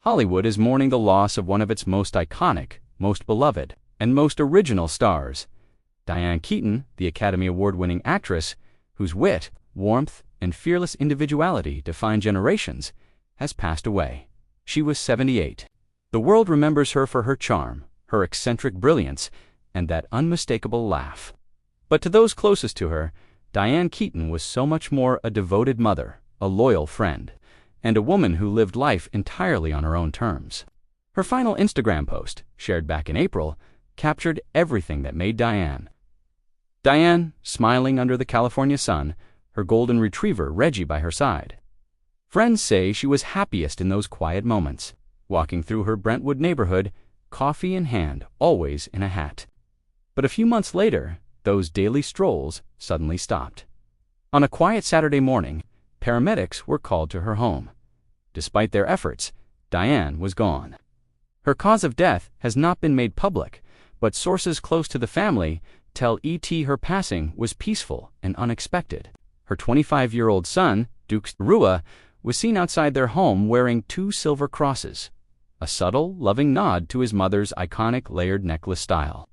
Hollywood is mourning the loss of one of its most iconic, most beloved, and most original stars. Diane Keaton, the Academy Award-winning actress, whose wit, warmth, and fearless individuality defined generations, has passed away. She was 78. The world remembers her for her charm, her eccentric brilliance, and that unmistakable laugh. But to those closest to her, Diane Keaton was so much more: a devoted mother, a loyal friend, and a woman who lived life entirely on her own terms. Her final Instagram post, shared back in April, captured everything that made Diane. Diane, smiling under the California sun, her golden retriever Reggie by her side. Friends say she was happiest in those quiet moments, walking through her Brentwood neighborhood, coffee in hand, always in a hat. But a few months later, those daily strolls suddenly stopped. On a quiet Saturday morning, paramedics were called to her home. Despite their efforts, Diane was gone. Her cause of death has not been made public, but sources close to the family tell ET her passing was peaceful and unexpected. Her 25-year-old son, Duke Rua, was seen outside their home wearing 2 silver crosses, a subtle, loving nod to his mother's iconic layered necklace style.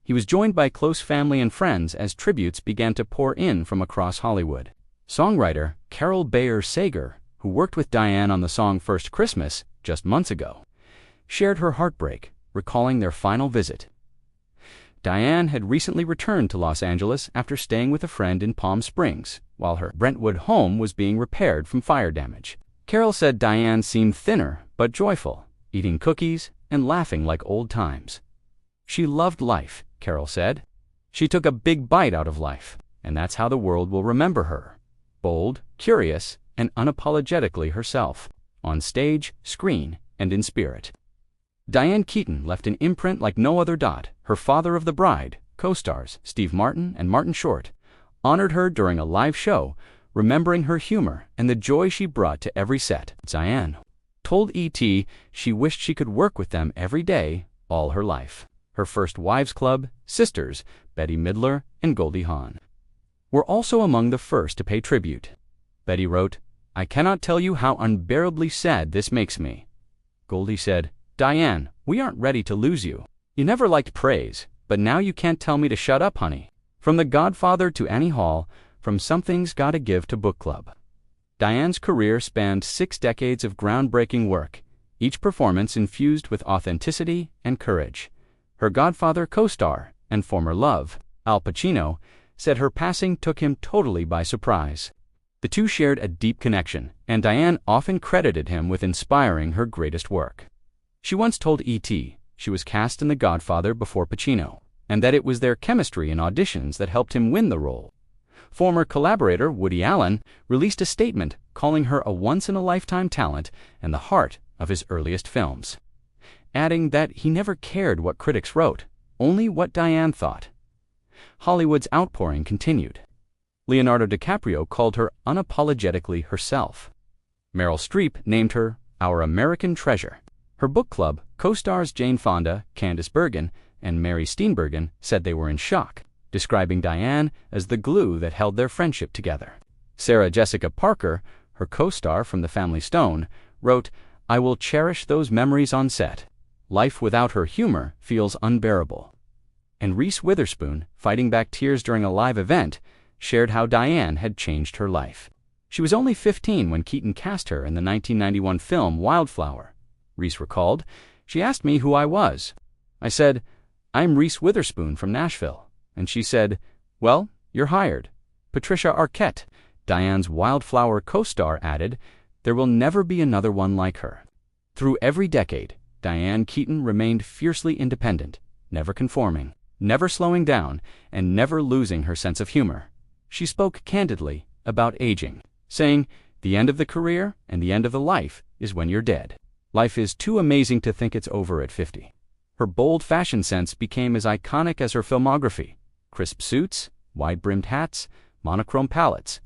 He was joined by close family and friends as tributes began to pour in from across Hollywood. Songwriter Carol Bayer Sager, who worked with Diane on the song First Christmas just months ago, shared her heartbreak, recalling their final visit. Diane had recently returned to Los Angeles after staying with a friend in Palm Springs, while her Brentwood home was being repaired from fire damage. Carol said Diane seemed thinner but joyful, eating cookies and laughing like old times. She loved life, Carol said. She took a big bite out of life, and that's how the world will remember her. Bold, curious, and unapologetically herself, on stage, screen, and in spirit. Diane Keaton left an imprint like no other. Her father of the bride, co-stars Steve Martin and Martin Short, honored her during a live show, remembering her humor and the joy she brought to every set. Diane told E.T. she wished she could work with them every day, all her life. Her first wives' club, sisters, Betty Midler and Goldie Hawn, were also among the first to pay tribute. Betty wrote, "I cannot tell you how unbearably sad this makes me." Goldie said, "Diane, we aren't ready to lose you. You never liked praise, but now you can't tell me to shut up, honey." From The Godfather to Annie Hall, from Something's Gotta Give to Book Club. Diane's career spanned 6 decades of groundbreaking work, each performance infused with authenticity and courage. Her Godfather co-star and former love, Al Pacino, said her passing took him totally by surprise. The two shared a deep connection, and Diane often credited him with inspiring her greatest work. She once told E.T. she was cast in The Godfather before Pacino, and that it was their chemistry in auditions that helped him win the role. Former collaborator Woody Allen released a statement calling her a once-in-a-lifetime talent and the heart of his earliest films, adding that he never cared what critics wrote, only what Diane thought. Hollywood's outpouring continued. Leonardo DiCaprio called her unapologetically herself. Meryl Streep named her our American treasure. Her book club co-stars Jane Fonda, Candice Bergen, and Mary Steenburgen said they were in shock, describing Diane as the glue that held their friendship together. Sarah Jessica Parker, her co-star from The Family Stone, wrote, "I will cherish those memories on set. Life without her humor feels unbearable." And Reese Witherspoon, fighting back tears during a live event, shared how Diane had changed her life. She was only 15 when Keaton cast her in the 1991 film Wildflower. Reese recalled, "She asked me who I was. I said, 'I'm Reese Witherspoon from Nashville.' And she said, 'Well, you're hired.'" Patricia Arquette, Diane's Wildflower co-star, added, "There will never be another one like her." Through every decade, Diane Keaton remained fiercely independent, never conforming, never slowing down, and never losing her sense of humor. She spoke candidly about aging, saying, "The end of the career and the end of the life is when you're dead. Life is too amazing to think it's over at 50. Her bold fashion sense became as iconic as her filmography: crisp suits, wide-brimmed hats, monochrome palettes.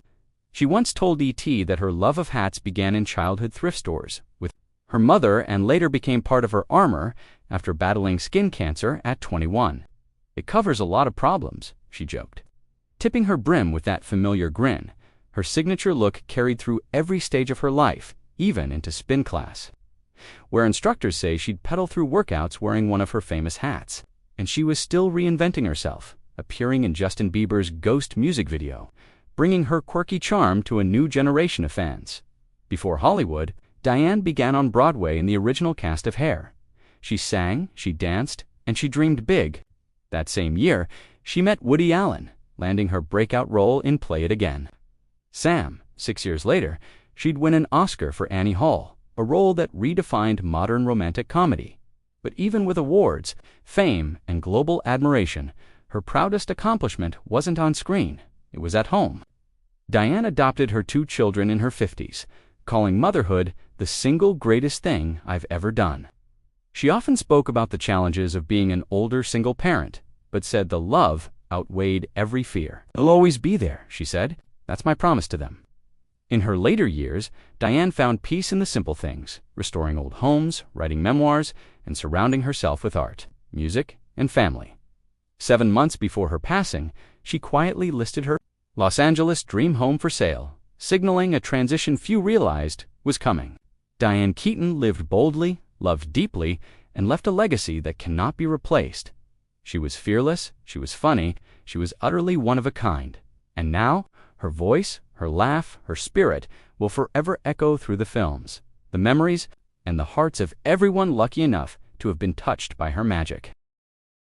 She once told E.T. that her love of hats began in childhood thrift stores with her mother and later became part of her armor after battling skin cancer at 21. "It covers a lot of problems," she joked. Tipping her brim with that familiar grin, her signature look carried through every stage of her life, even into spin class. where instructors say she'd pedal through workouts wearing one of her famous hats. And she was still reinventing herself, appearing in Justin Bieber's Ghost music video, bringing her quirky charm to a new generation of fans. Before Hollywood, Diane began on Broadway in the original cast of Hair. She sang, she danced, and she dreamed big. That same year, she met Woody Allen, landing her breakout role in Play It Again. Sam, 6 years later, she'd win an Oscar for Annie Hall, a role that redefined modern romantic comedy. But even with awards, fame, and global admiration, her proudest accomplishment wasn't on screen, it was at home. Diane adopted her 2 children in her 50s, calling motherhood the single greatest thing I've ever done. She often spoke about the challenges of being an older single parent, but said the love outweighed every fear. "I'll always be there," she said. "That's my promise to them." In her later years, Diane found peace in the simple things, restoring old homes, writing memoirs, and surrounding herself with art, music, and family. 7 months before her passing, she quietly listed her Los Angeles dream home for sale, signaling a transition few realized was coming. Diane Keaton lived boldly, loved deeply, and left a legacy that cannot be replaced. She was fearless, she was funny, she was utterly one of a kind. And now, her voice, her laugh, her spirit will forever echo through the films, the memories, and the hearts of everyone lucky enough to have been touched by her magic.